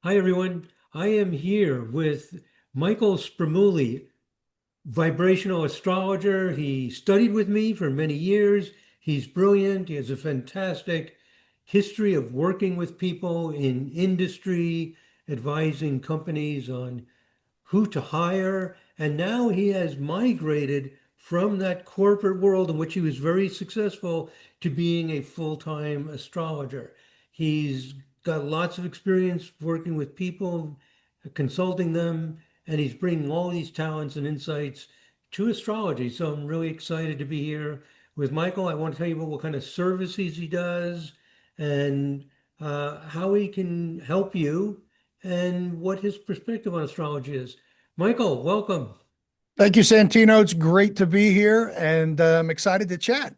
Hi, everyone. I am here with Michael Spremulli, vibrational astrologer. He studied with me for many years. He's brilliant. He has a fantastic history of working with people in industry, advising companies on who to hire. And now he has migrated from that corporate world in which he was very successful to being a full-time astrologer. He's got lots of experience working with people, consulting them, and he's bringing all these talents and insights to astrology. So I'm really excited to be here with Michael. I want to tell you about what kind of services he does and how he can help you and what his perspective on astrology is. Michael, welcome. Thank you, Santino. It's great to be here, and I'm excited to chat.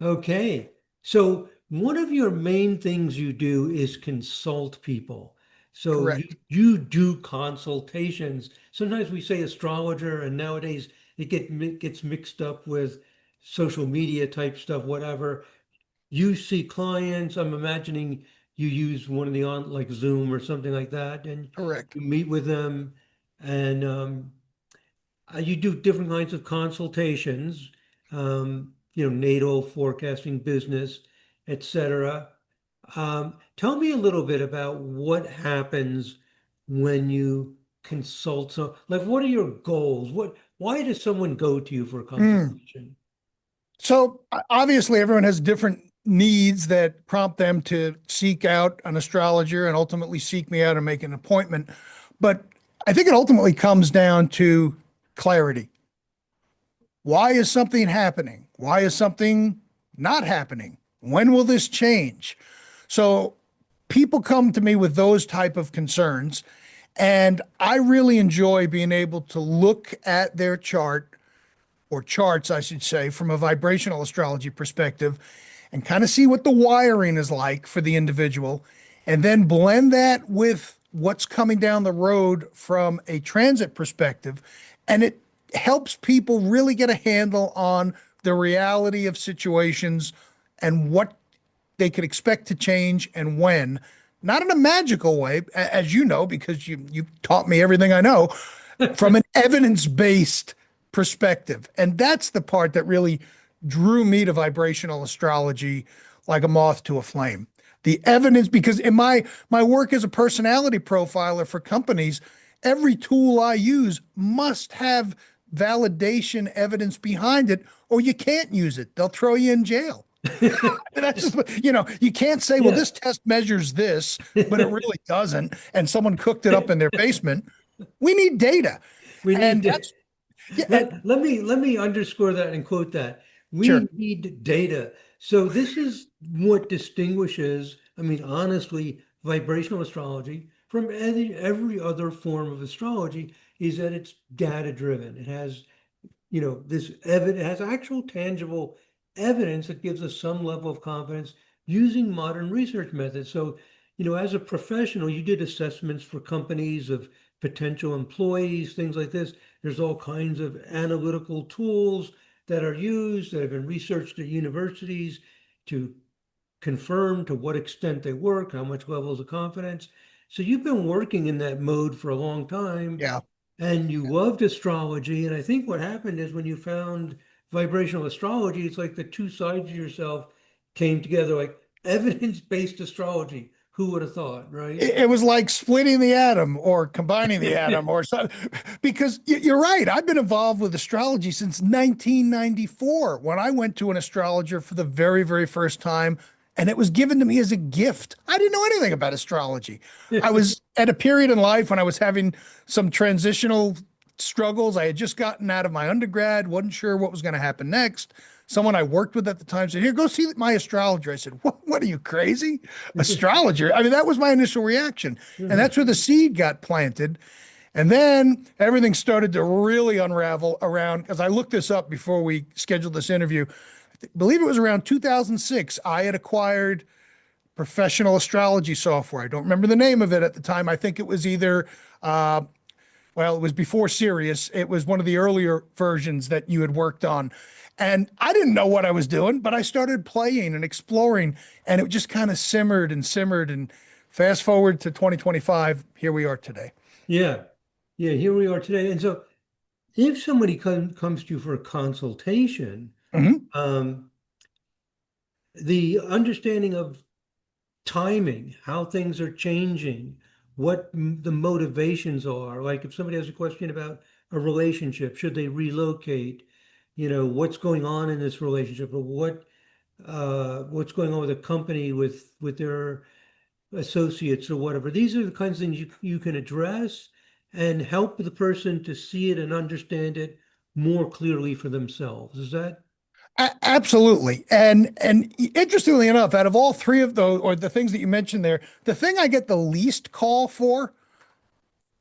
Okay. So one of your main things you do is consult people. So you Correct. you do consultations. Sometimes we say astrologer, and nowadays gets mixed up with social media type stuff, whatever. You see clients, I'm imagining you use one of the on like Zoom or something like that, and Correct. you meet with them and you do different kinds of consultations, natal forecasting, business, etc. Tell me a little bit about what happens when you consult. So, like, what are your goals? Why does someone go to you for a Mm. consultation? Obviously, everyone has different needs that prompt them to seek out an astrologer and ultimately seek me out and make an appointment. But I think it ultimately comes down to clarity. Why is something happening? Why is something not happening? When will this change? So people come to me with those type of concerns, and I really enjoy being able to look at their chart or charts, I should say, from a vibrational astrology perspective and kind of see what the wiring is like for the individual, and then blend that with what's coming down the road from a transit perspective. And it helps people really get a handle on the reality of situations and what they could expect to change and when. Not in a magical way, as you know, because you taught me everything I know, from an evidence-based perspective. And that's the part that really drew me to vibrational astrology like a moth to a flame. The evidence, because in my work as a personality profiler for companies, every tool I use must have validation evidence behind it, or you can't use it. They'll throw you in jail. That's just, you can't say, well, Yeah. this test measures this, but it really doesn't. And someone cooked it up in their basement. We need data. We need And to that's, yeah, let me underscore that and quote that. sure. We need data. So this is what distinguishes, I mean, honestly, vibrational astrology from every other form of astrology is that it's data driven. It has, this evidence, it has actual tangible evidence that gives us some level of confidence using modern research methods. So, as a professional, you did assessments for companies of potential employees, things like this. There's all kinds of analytical tools that are used that have been researched at universities to confirm to what extent they work, how much levels of confidence. So you've been working in that mode for a long time Yeah. and you loved astrology. And I think what happened is when you found vibrational astrology, it's like the two sides of yourself came together, like evidence-based astrology. Who would have thought, right? It was like splitting the atom or combining the atom or something. Because you're right. I've been involved with astrology since 1994 when I went to an astrologer for the very, very first time. And it was given to me as a gift. I didn't know anything about astrology. I was at a period in life when I was having some transitional struggles. I had just gotten out of my undergrad, wasn't sure what was going to happen next. Someone I worked with at the time said, "Here, go see my astrologer." I said, "What are you, crazy? Astrologer?" I mean, that was my initial reaction. And that's where the seed got planted. And then everything started to really unravel around, because I looked this up before we scheduled this interview. I believe it was around 2006. I had acquired professional astrology software. I don't remember the name of it at the time. I think it was either uh, well, it was before Sirius. It was one of the earlier versions that you had worked on. And I didn't know what I was doing, but I started playing and exploring, and it just kind of simmered and simmered. And Fast forward to 2025, here we are today. Yeah. Yeah. Here we are today. And so if somebody comes to you for a consultation, Mhm. um, the understanding of timing, how things are changing, what the motivations are. Like if somebody has a question about a relationship, should they relocate? What's going on in this relationship, or what's going on with a company with their associates or whatever. These are the kinds of things you can address and help the person to see it and understand it more clearly for themselves. Is that? Absolutely. And interestingly enough, out of all three of those, or the things that you mentioned there, the thing I get the least call for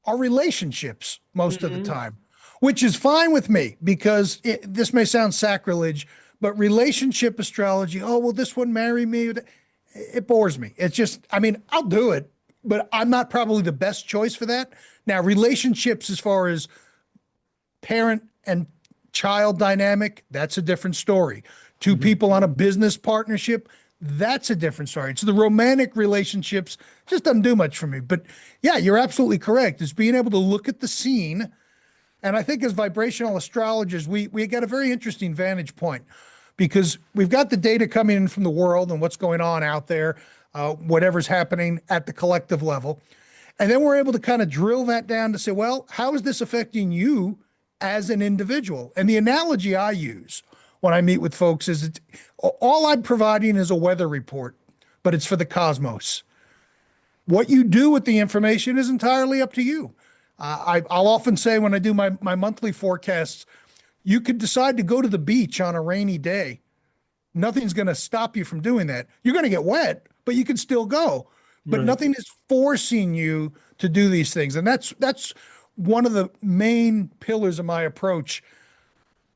are relationships most of the Hmm. time, which is fine with me because this may sound sacrilege, but relationship astrology, oh, will this one marry me? It bores me. It's just, I mean, I'll do it, but I'm not probably the best choice for that. Now, relationships, as far as parent and child dynamic, that's a different story. Two Hmm. people on a business partnership, that's a different story. It's the romantic relationships just doesn't do much for me. But yeah, you're absolutely correct. It's being able to look at the scene. And I think as vibrational astrologers, we get a very interesting vantage point because we've got the data coming in from the world and what's going on out there, whatever's happening at the collective level. And then we're able to kind of drill that down to say, well, how is this affecting you as an individual? And the analogy I use when I meet with folks is all I'm providing is a weather report, but it's for the cosmos. What you do with the information is entirely up to you. I'll often say when I do my monthly forecasts, you could decide to go to the beach on a rainy day. Nothing's going to stop you from doing that. You're going to get wet, but you can still go. But Right. nothing is forcing you to do these things. And that's one of the main pillars of my approach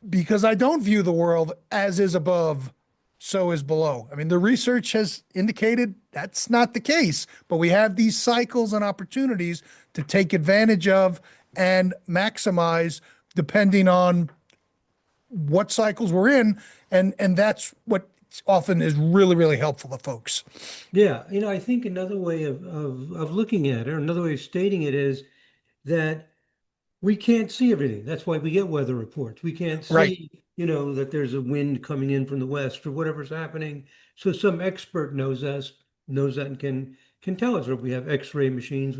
because I don't view the world as is above, so is below. I mean, the research has indicated that's not the case, but we have these cycles and opportunities to take advantage of and maximize depending on what cycles we're in. And that's what often is really, really helpful to folks. Yeah. I think another way of looking at it, or another way of stating it is that we can't see everything. That's why we get weather reports. We can't Right. see, that there's a wind coming in from the west or whatever's happening. So some expert knows that and can tell us. Or we have X-ray machines.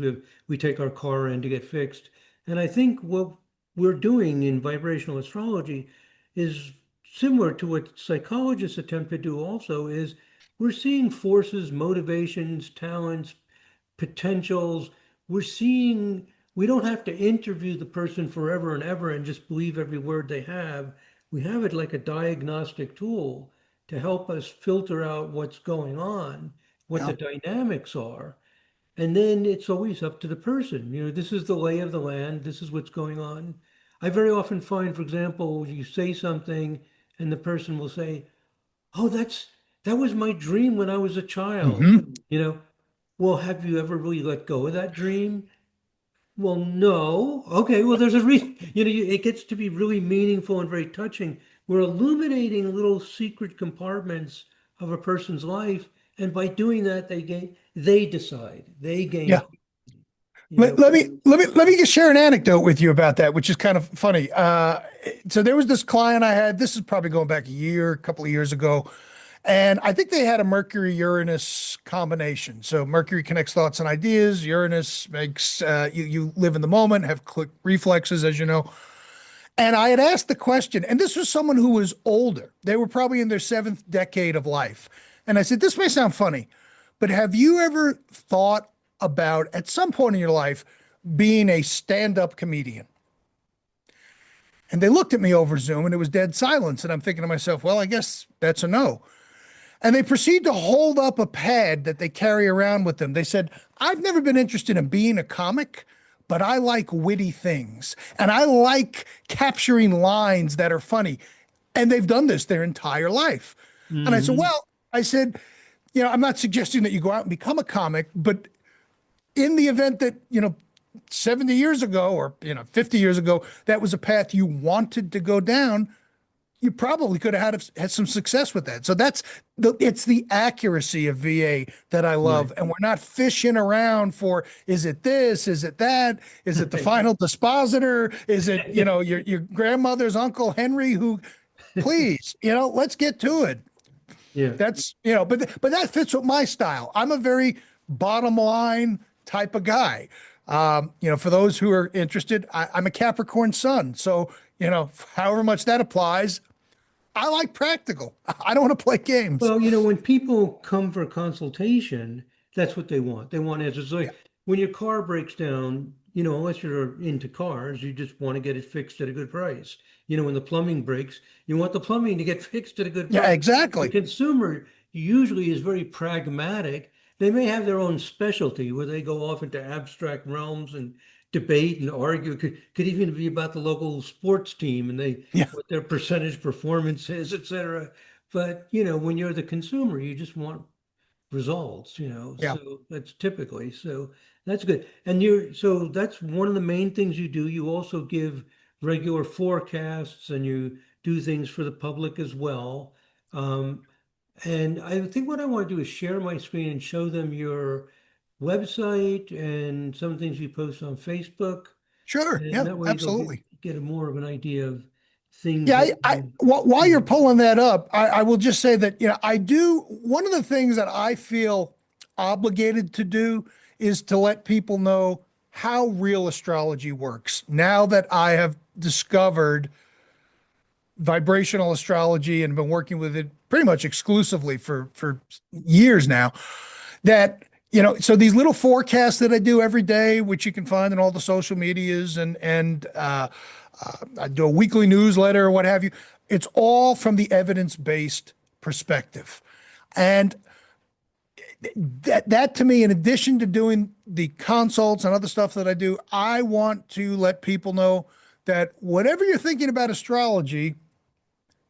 We take our car in to get fixed. And I think what we're doing in vibrational astrology is similar to what psychologists attempt to do also is we're seeing forces, motivations, talents, potentials. We're seeing we don't have to interview the person forever and ever and just believe every word they have. We have it like a diagnostic tool to help us filter out what's going on, what the Yeah. dynamics are. And then it's always up to the person. This is the lay of the land, this is what's going on. I very often find, for example, you say something and the person will say, "Oh, that was my dream when I was a child." Hmm. You know, well, have you ever really let go of that dream? Well, no. Okay, well, there's a reason. It gets to be really meaningful and very touching. We're illuminating little secret compartments of a person's life, and by doing that, they decide, they gain, Yeah. you Let, know. let me just share an anecdote with you about that, which is kind of funny. So there was this client I had. This is probably going back a couple of years ago, and I think they had a Mercury Uranus combination. So Mercury connects thoughts and ideas. Uranus makes you live in the moment, have quick reflexes, as you know. And I had asked the question, and this was someone who was older. They were probably in their seventh decade of life. And I said, this may sound funny, but have you ever thought about at some point in your life being a stand-up comedian? And they looked at me over Zoom and it was dead silence. And I'm thinking to myself, well, I guess that's a no. And they proceed to hold up a pad that they carry around with them. They said, I've never been interested in being a comic, but I like witty things and I like capturing lines that are funny. And they've done this their entire life. And I said, Hmm. well, I said, I'm not suggesting that you go out and become a comic, but in the event that, 70 years ago or, 50 years ago, that was a path you wanted to go down, you probably could have had some success with that. So it's the accuracy of VA that I Right. love. And we're not fishing around for, is it this? Is it that? Is it the final dispositor? Is it, your grandmother's Uncle Henry who, please, let's get to it. Yeah. That's, but that fits with my style. I'm a very bottom line type of guy. For those who are interested, I'm a Capricorn sun. So, however much that applies, I like practical. I don't want to play games. Well, when people come for a consultation, that's what they want. They want answers. Yeah. Like when your car breaks down, unless you're into cars, you just want to get it fixed at a good price. When the plumbing breaks, you want the plumbing to get fixed at a good Yeah, price. The exactly. consumer usually is very pragmatic. They may have their own specialty where they go off into abstract realms and debate and argue. It could even be about the local sports team and Yeah. what their percentage performance is, et cetera. But, when you're the consumer, you just want results, Yeah. so that's typically, so that's good. And so that's one of the main things you do. You also give regular forecasts and you do things for the public as well. Um, and I think what I want to do is share my screen and show them your website and some things you post on Facebook. Sure. And Yeah, that way they'll absolutely. get a more of an idea of things Yeah, that while you're you pulling that up, I will just say that, I do one of the things that I feel obligated to do is to let people know how real astrology works. Now that I have discovered vibrational astrology and been working with it pretty much exclusively for years now, that so these little forecasts that I do every day, which you can find in all the social medias, and I do a weekly newsletter or what have you. It's all from the evidence-based perspective. And that to me, in addition to doing the consults and other stuff that I do, I want to let people know that whatever you're thinking about astrology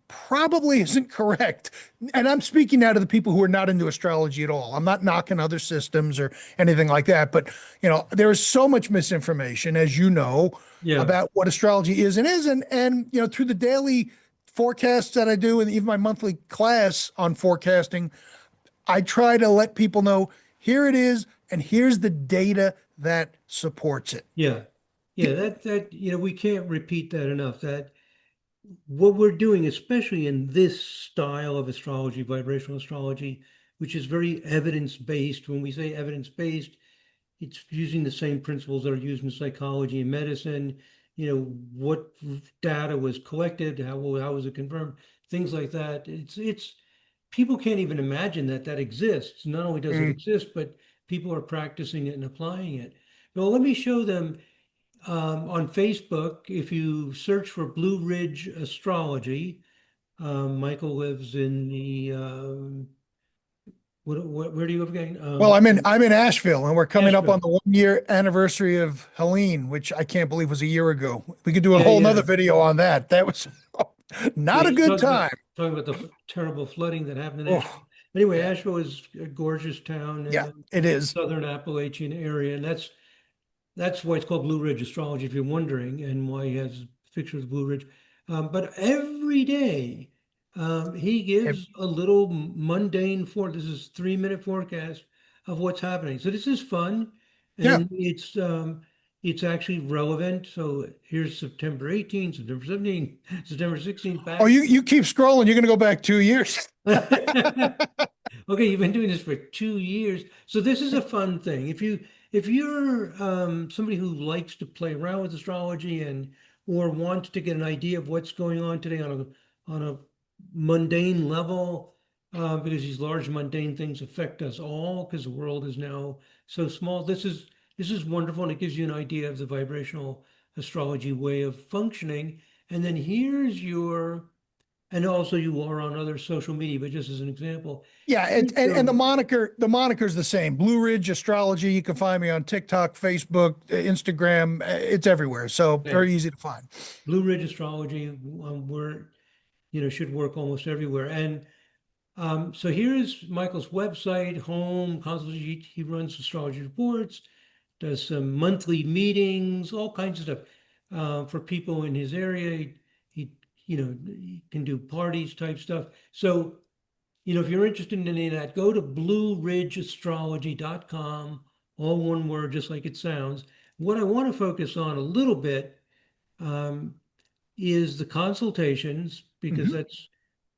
probably isn't correct. And I'm speaking now to the people who are not into astrology at all. I'm not knocking other systems or anything like that. But, there is so much misinformation, as you know, yeah. about what astrology is and isn't. And, through the daily forecasts that I do and even my monthly class on forecasting, I try to let people know here it is and here's the data that supports it. Yeah. Yeah, we can't repeat that enough. That what we're doing, especially in this style of astrology, vibrational astrology, which is very evidence-based. When we say evidence-based, it's using the same principles that are used in psychology and medicine. What data was collected, how was it confirmed, things like that. It's people can't even imagine that that exists. Not only does it Mm. exist, but people are practicing it and applying it. Well, let me show them on Facebook. If you search for Blue Ridge Astrology, Michael lives in the where do you live again? Well, I'm in Asheville, and we're coming up on Asheville. the 1 year anniversary of Helene, which I can't believe was a year ago. We could do a Yeah, whole nother yeah. video on that. That was Yeah, not a he's good time. talking about the terrible flooding that happened in Asheville. Oh, Anyway, yeah, Asheville is a gorgeous town in yeah, the it is. southern Appalachian area, and that's why it's called Blue Ridge Astrology, if you're wondering, and why he has pictures of Blue Ridge. But every day, he Eh, gives a little mundane this is 3-minute forecast of what's happening. So this is fun, Yeah. and it's actually relevant. So here's September 18th, September 17th, September 16th, Oh, back. you keep scrolling. You're going to go back 2 years. Okay, you've been doing this for 2 years. So this is a fun thing. If you're somebody who likes to play around with astrology and or wants to get an idea of what's going on today on a mundane level, because these large mundane things affect us all because the world is now so small. This is wonderful, and it gives you an idea of the vibrational astrology way of functioning. And then here's your and also you are on other social media, but just as an example, Yeah, and so the moniker's the same. Blue Ridge Astrology. You can find me on TikTok, Facebook, Instagram. It's everywhere. So okay, very easy to find. Blue Ridge Astrology, we're should work almost everywhere. And so here's Michael's website, home consultation. He runs astrology reports, does some monthly meetings, all kinds of stuff for people in his area. He you can do parties type stuff. So, if you're interested in any of that, go to blueridgeastrology.com, all one word, just like it sounds. What I want to focus on a little bit um, is the consultations, because Mhm. that's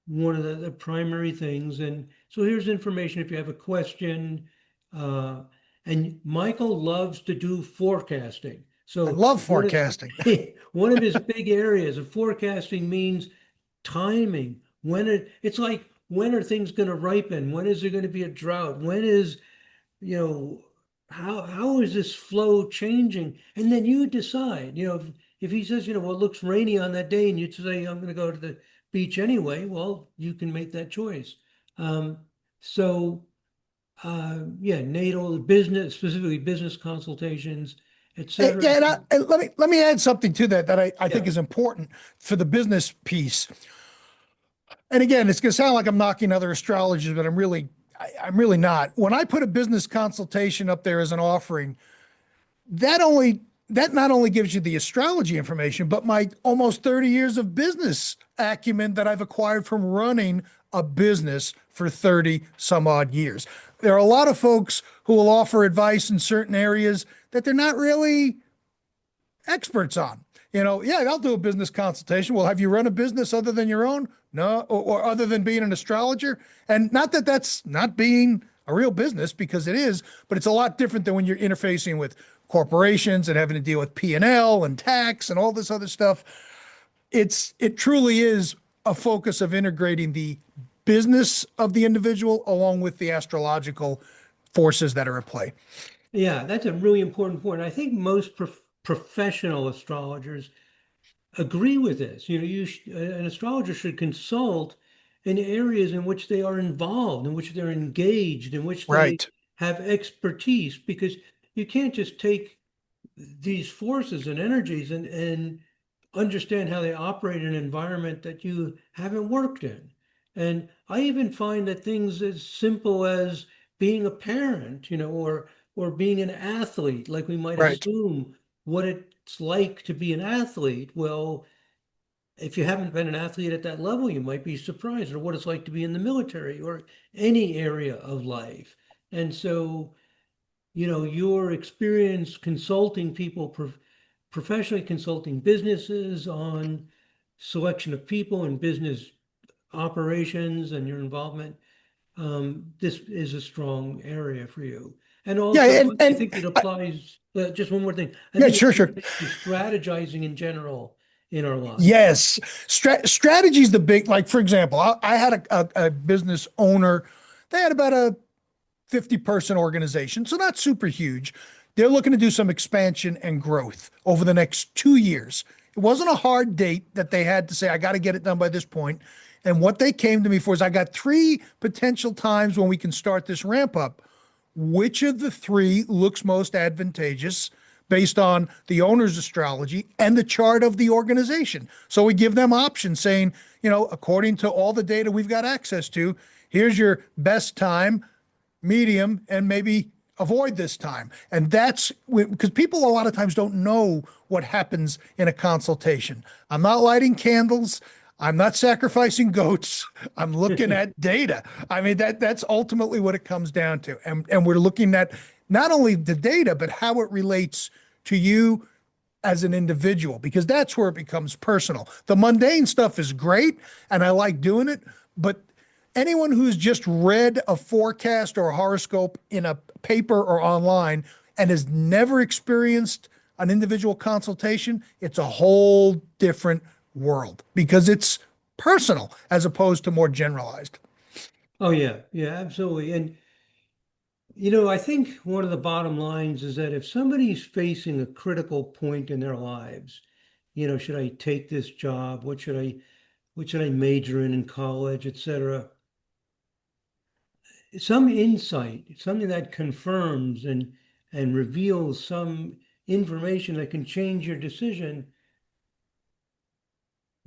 one of the primary things. And so here's information if you have a question. Uh, and Michael loves to do forecasting. I So love one of, forecasting. one of his big areas of forecasting means timing. It's like, when are things going to ripen? When is there going to be a drought? When is, you know, how is this flow changing? And then you decide, if he says, well, it looks rainy on that day, and you say, I'm going to go to the beach anyway, well, you can make that choice. Um, so, yeah, natal business, specifically business consultations, et cetera. Yeah, and let me add something to that I think Yeah. is important for the business piece. And again, it's going to sound like I'm knocking other astrologers, but I'm really not. When I put a business consultation up there as an offering, that only that not only gives you the astrology information, but my almost 30 years of business acumen that I've acquired from running a business for 30 some odd years. There are a lot of folks who will offer advice in certain areas that they're not really experts on. Yeah, I'll do a business consultation. Well, have you run a business other than your own? No, or other than being an astrologer? And not that that's not being a real business, because it is, but it's a lot different than when you're interfacing with corporations and having to deal with P&L and tax and all this other stuff. It truly is a focus of integrating the business of the individual along with the astrological forces that are at play. Yeah, that's a really important point. I think most professional astrologers agree with this. An astrologer should consult in areas in which they are involved, in which they're engaged, in which they Right. have expertise, because you can't just take these forces and energies and understand how they operate in an environment that you haven't worked in. And I even find that things as simple as being a parent, or being an athlete, like we might Right. assume what it's like to be an athlete. Well, if you haven't been an athlete at that level, you might be surprised, or what it's like to be in the military or any area of life. And so, your experience consulting people, professionally consulting businesses on selection of people and business operations and your involvement, this is a strong area for you. And Yeah, also, I and think it applies, just one more thing. I yeah, think it sure, sure. applies to strategizing in general in our lives. Yes. Strategy is the big, like, for example, I had a business owner. They had about a 50-person organization, so not super huge. They're looking to do some expansion and growth over the next 2 years. It wasn't a hard date that they had to say, I got to get it done by this point. And what they came to me for is, I got three potential times when we can start this ramp up. Which of the three looks most advantageous based on the owner's astrology and the chart of the organization? So we give them options saying, according to all the data we've got access to, here's your best time, medium, and maybe avoid this time. And that's because people a lot of times don't know what happens in a consultation. I'm not lighting candles. I'm not sacrificing goats. I'm looking at data. I mean, that's ultimately what it comes down to. And we're looking at not only the data, but how it relates to you as an individual, because that's where it becomes personal. The mundane stuff is great and I like doing it, but anyone who's just read a forecast or a horoscope in a paper or online and has never experienced an individual consultation, it's a whole different world because it's personal as opposed to more generalized. Oh yeah, yeah, absolutely. And I think one of the bottom lines is that if somebody's facing a critical point in their lives, should I take this job? What should I major in college, etc. Some insight, something that confirms and reveals some information that can change your decision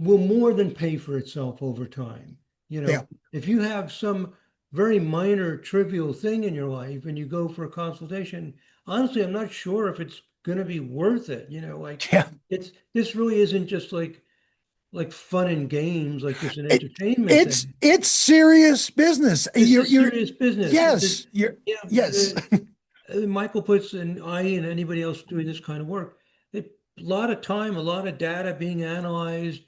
will more than pay for itself over time. Yeah. If you have some very minor, trivial thing in your life and you go for a consultation, honestly, I'm not sure if it's going to be worth it. Like Yeah. this really isn't just like like fun and games, like just an It, entertainment thing. it's serious business. This is You're, serious business. yes, you're, Yeah, yes. Michael puts, and I and anybody else doing this kind of work, a lot of time, a lot of data being analyzed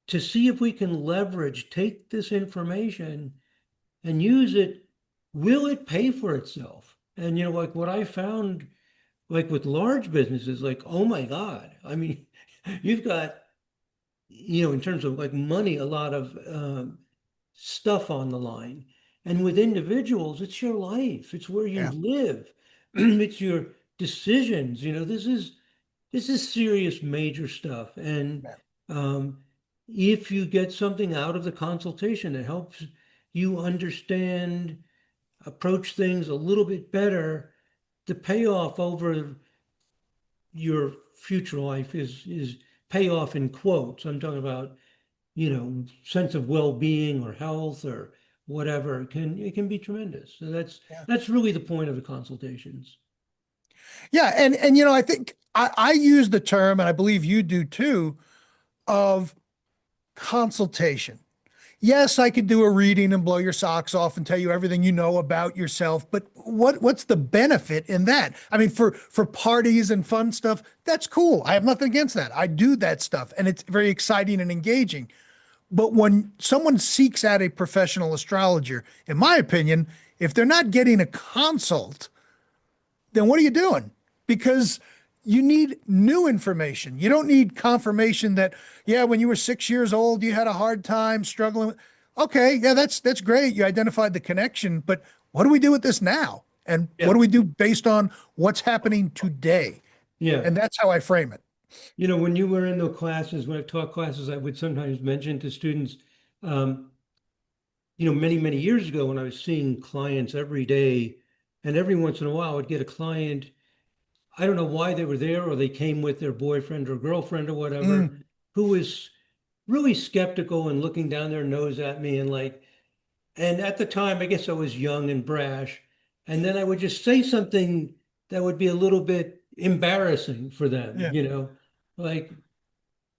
to see if we can leverage, take this information and use it. Will it pay for itself? And like what I found, like with large businesses, like, oh my God, I mean, you've got, in terms of like money, a lot of stuff on the line. And with individuals, it's your life, it's where you Yeah, live, it's your decisions. This is serious, major stuff. And yeah, um, if you get something out of the consultation that helps you understand, approach things a little bit better, the payoff over your future life is payoff in quotes. I'm talking about, sense of well-being or health or whatever. It can be tremendous. So that's yeah. that's really the point of the consultations. Yeah, and I think I use the term, and I believe you do too, of consultation. Yes, I could do a reading and blow your socks off and tell you everything you know about yourself, but what's the benefit in that? I mean, for parties and fun stuff, that's cool. I have nothing against that. I do that stuff, and it's very exciting and engaging. But when someone seeks out a professional astrologer, in my opinion, if they're not getting a consult, then what are you doing? Because you need new information. You don't need confirmation that, yeah, when you were 6 years old, you had a hard time struggling. Okay, yeah, that's great. You identified the connection, but what do we do with this now? And what Yeah. do we do based on what's happening today? Yeah. And that's how I frame it. When you were in the classes, when I taught classes, I would sometimes mention to students, um, many, many years ago when I was seeing clients every day, and every once in a while I'd get a client. I don't know why they were there, or they came with their boyfriend or girlfriend or whatever, Mm, who was really skeptical and looking down their nose at me and like, and at the time, I guess I was young and brash. And then I would just say something that would be a little bit embarrassing for them, yeah, like,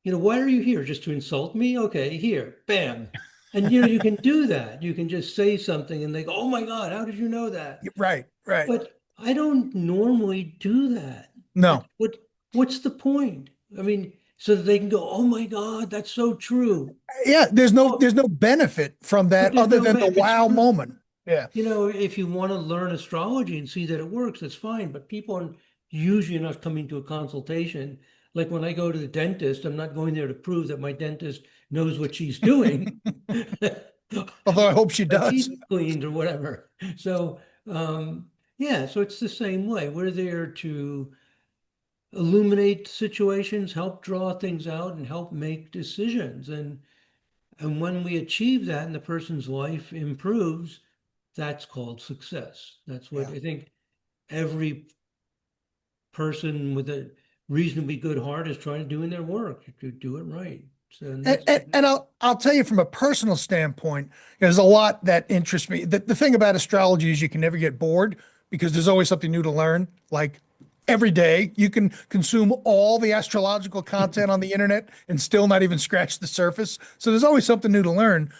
why are you here? Just to insult me? Okay, here, bam. And you can do that. You can just say something and they go, oh my God, how did you know that? right, right. But I don't normally do that. No, What's the point? I mean, so that they can go, oh my God, that's so true. yeah, there's no Oh, there's no benefit from but that there's other no than way the if it's wow true. moment. Yeah. If you want to learn astrology and see that it works, that's fine. But people are usually not coming to a consultation. Like when I go to the dentist, I'm not going there to prove that my dentist knows what she's doing. Although I hope she My does. teeth cleaned or whatever. So, yeah, so it's the same way. We're there to illuminate situations, help draw things out, and help make decisions. And when we achieve that and the person's life improves, that's called success. That's what Yeah. I think every person with a reasonably good heart is trying to do in their work, to do it right. So and And, that's and, and I'll tell you from a personal standpoint, there's a lot that interests me. The thing about astrology is you can never get bored because there's always something new to learn. Like every day, you can consume all the astrological content on the internet and still not even scratch the surface. So there's always something new to learn.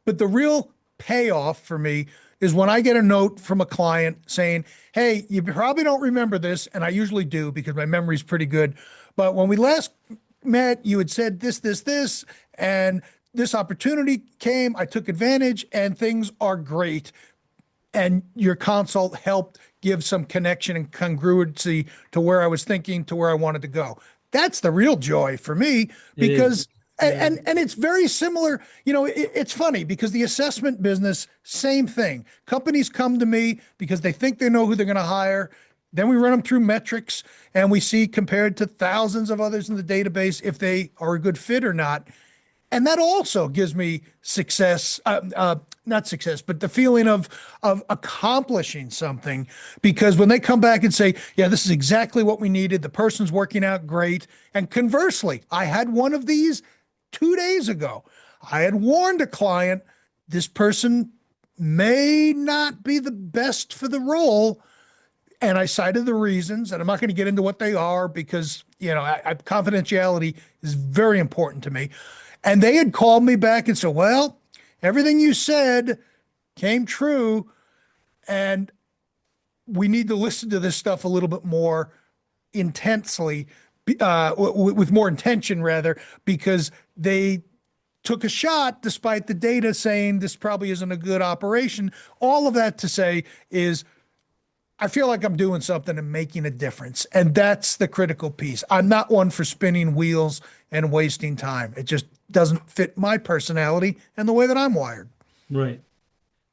But the real payoff for me is when I get a note from a client saying, hey, you probably don't remember this. And I usually do because my memory's pretty good. But when we last met, you had said this, and this opportunity came. I took advantage, and things are great. And your consult helped give some connection and congruency to where I was thinking, to where I wanted to go. That's the real joy for me it is. because Yeah. and it's very similar. It's funny because the assessment business, same thing. Companies come to me because they think they know who they're going to hire. Then we run them through metrics and we see compared to thousands of others in the database if they are a good fit or not. And that also gives me success, not success, but the feeling of accomplishing something. Because when they come back and say, "Yeah, this is exactly what we needed," the person's working out great. And conversely, I had one of these 2 days ago. I had warned a client, this person may not be the best for the role, and I cited the reasons, and I'm not going to get into what they are because confidentiality is very important to me. And they had called me back and said, well, everything you said came true. And we need to listen to this stuff a little bit more intensely, with more intention rather, because they took a shot despite the data saying this probably isn't a good operation. All of that to say is I feel like I'm doing something and making a difference. And that's the critical piece. I'm not one for spinning wheels and wasting time. It just doesn't fit my personality and the way that I'm wired. Right.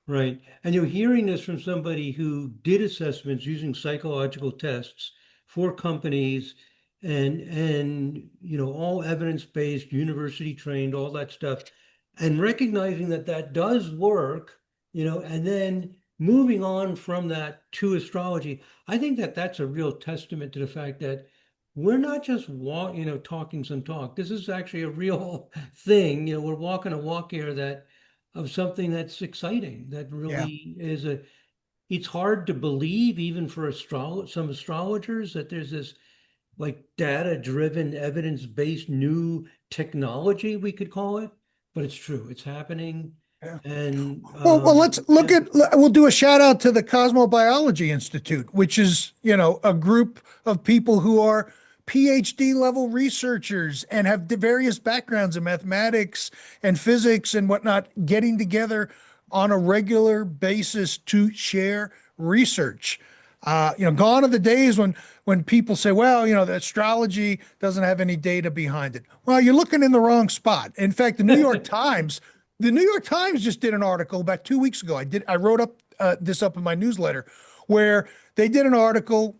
Right. And you're hearing this from somebody who did assessments using psychological tests for companies and all evidence-based, university trained, all that stuff, and recognizing that that does work, and then moving on from that to astrology. I think that that's a real testament to the fact that we're not just talking some talk. This is actually a real thing. We're walking a walk here that of something that's exciting, that Yeah. really it's hard to believe even for some astrologers that there's this like data-driven, evidence-based new technology, we could call it, but it's true, it's happening. Yeah. And Well, let's look yeah, at, we'll do a shout out to the Cosmobiology Institute, which is, a group of people who are PhD level researchers and have the various backgrounds in mathematics and physics and whatnot, getting together on a regular basis to share research. Gone are the days when people say, well, the astrology doesn't have any data behind it. Well, you're looking in the wrong spot. In fact, the New York Times just did an article about 2 weeks ago. I wrote up this up in my newsletter, where they did an article,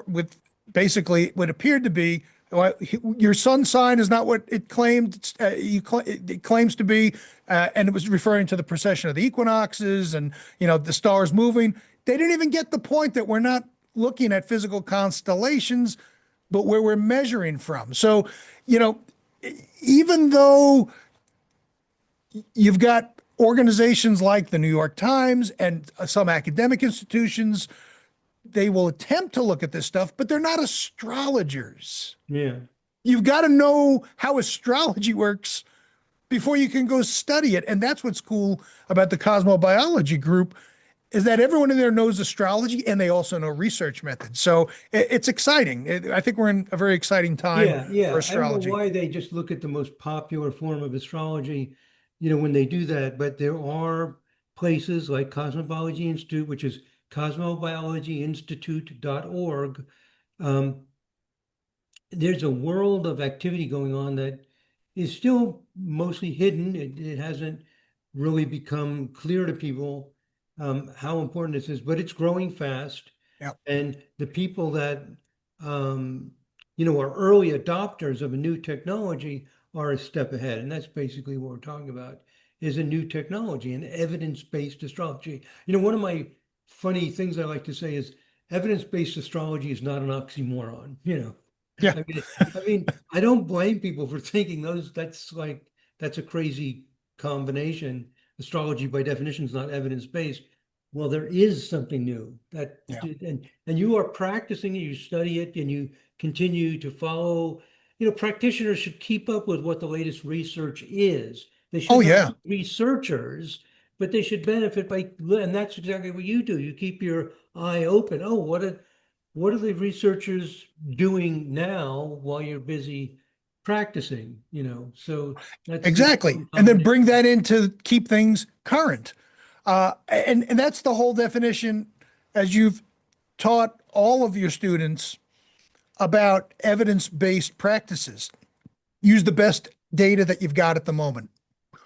with basically what appeared to be, well, your sun sign is not what it claimed. It claims to be, and it was referring to the precession of the equinoxes and the stars moving. They didn't even get the point that we're not looking at physical constellations, but where we're measuring from. So, even though you've got organizations like the New York Times and some academic institutions, they will attempt to look at this stuff, but they're not astrologers. yeah. You've got to know how astrology works before you can go study it. And that's what's cool about the cosmobiology group, is that everyone in there knows astrology and they also know research methods. So it's exciting. I think we're in a very exciting time Yeah, for yeah. I don't know astrology. why they just look at the most popular form of astrology, when they do that, but there are places like Cosmobiology Institute, which is cosmobiologyinstitute.org. Um, there's a world of activity going on that is still mostly hidden. It hasn't really become clear to people how important this is, but it's growing fast. Yeah. And the people that um, are early adopters of a new technology are a step ahead. And that's basically what we're talking about is a new technology and evidence-based astrology. One of my funny things I like to say is evidence-based astrology is not an oxymoron. Yeah. I don't blame people for thinking that's a crazy combination. Astrology by definition is not evidence-based. Well, there is something new that, Yeah. and you are practicing it, you study it, and you continue to follow. Practitioners should keep up with what the latest research is. They Oh, should not yeah. be researchers, but they should benefit by, and that's exactly what you do. You keep your eye open. Oh, what are the researchers doing now while you're busy practicing? So that's the Exactly. important And then combination. bring that in to keep things current. And that's the whole definition, as you've taught all of your students about evidence-based practices. Use the best data that you've got at the moment.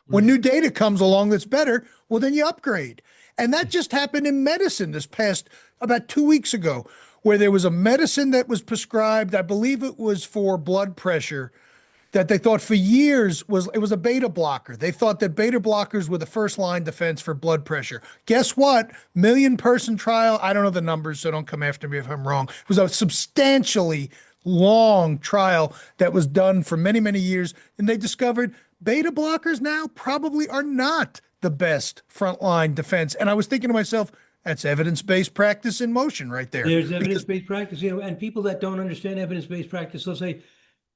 When Right. new data comes along that's better, well, then you upgrade. And that just happened in medicine this past about 2 weeks ago, where there was a medicine that was prescribed, I believe it was for blood pressure, that they thought for years was a beta blocker. They thought that beta blockers were the first line defense for blood pressure. Guess what? Million person trial. I don't know the numbers, so don't come after me if I'm wrong. It was a substantially long trial that was done for many, many years. And they discovered beta blockers now probably are not the best frontline defense. And I was thinking to myself, that's evidence-based practice in motion right there. There's Because evidence-based practice, and people that don't understand evidence-based practice, they'll say,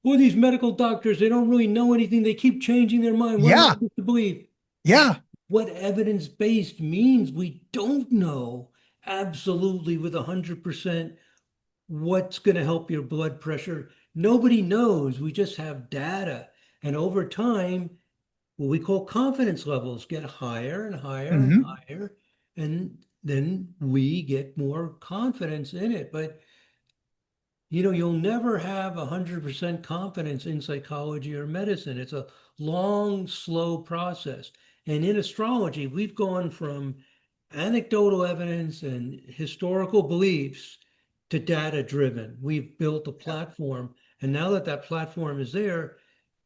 Well, these medical doctors, they don't really know anything. They keep changing their mind. What am I Yeah, supposed to believe? yeah. What evidence-based means we don't know absolutely with 100% what's going to help your blood pressure. Nobody knows. We just have data. And over time, what we call confidence levels get higher and higher and Hmm. higher. And then we get more confidence in it. But you'll never have 100% confidence in psychology or medicine. It's a long, slow process. And in astrology, we've gone from anecdotal evidence and historical beliefs to data driven. We've built a platform. And now that that platform is there,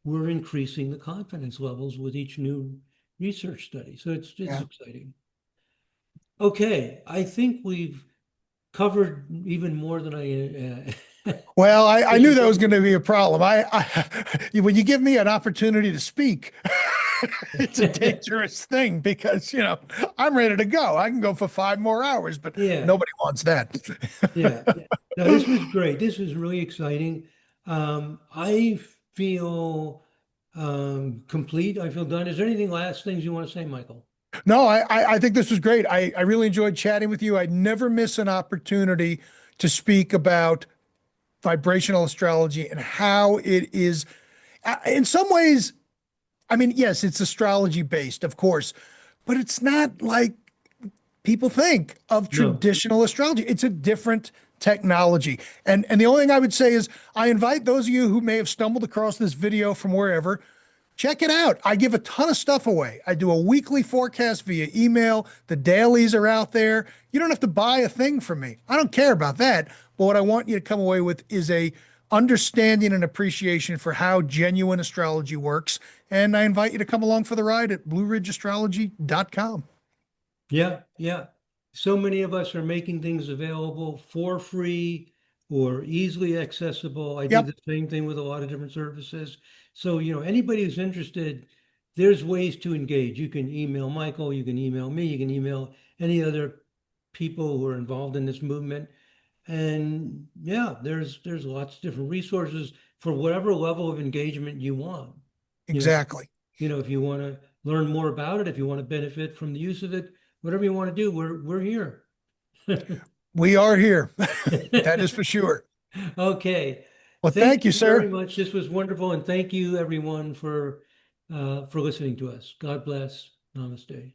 we're increasing the confidence levels with each new research study. So it's Yeah. exciting. Okay, I think we've covered even more than Well, I knew that was anticipated. going to be a problem. When you give me an opportunity to speak, it's a dangerous thing because, I'm ready to go. I can go for 5 more hours, but Yeah, nobody wants that. yeah. No, this was great. This was really exciting. I feel complete. I feel done. Is there anything last things you want to say, Michael? No, I think this was great. I really enjoyed chatting with you. I never miss an opportunity to speak about vibrational astrology and how it is, in some ways, I mean, yes, it's astrology based, of course, but it's not like people think of No, traditional astrology. It's a different technology. And the only thing I would say is I invite those of you who may have stumbled across this video from wherever, check it out. I give a ton of stuff away. I do a weekly forecast via email. The dailies are out there. You don't have to buy a thing from me. I don't care about that. But what I want you to come away with is a understanding and appreciation for how genuine astrology works. And I invite you to come along for the ride at blueridgeastrology.com. yeah, yeah. So many of us are making things available for free or easily accessible. I do Yep, the same thing with a lot of different services. So, anybody who's interested, there's ways to engage. You can email Michael, you can email me, you can email any other people who are involved in this movement. And yeah, there's lots of different resources for whatever level of engagement you want. You know, exactly. if you want to learn more about it, if you want to benefit from the use of it, whatever you want to do, we're here. We are here. That is for sure. Okay. Well, Thank thank you, you very sir. much. This was wonderful, and thank you everyone for listening to us. God bless. Namaste.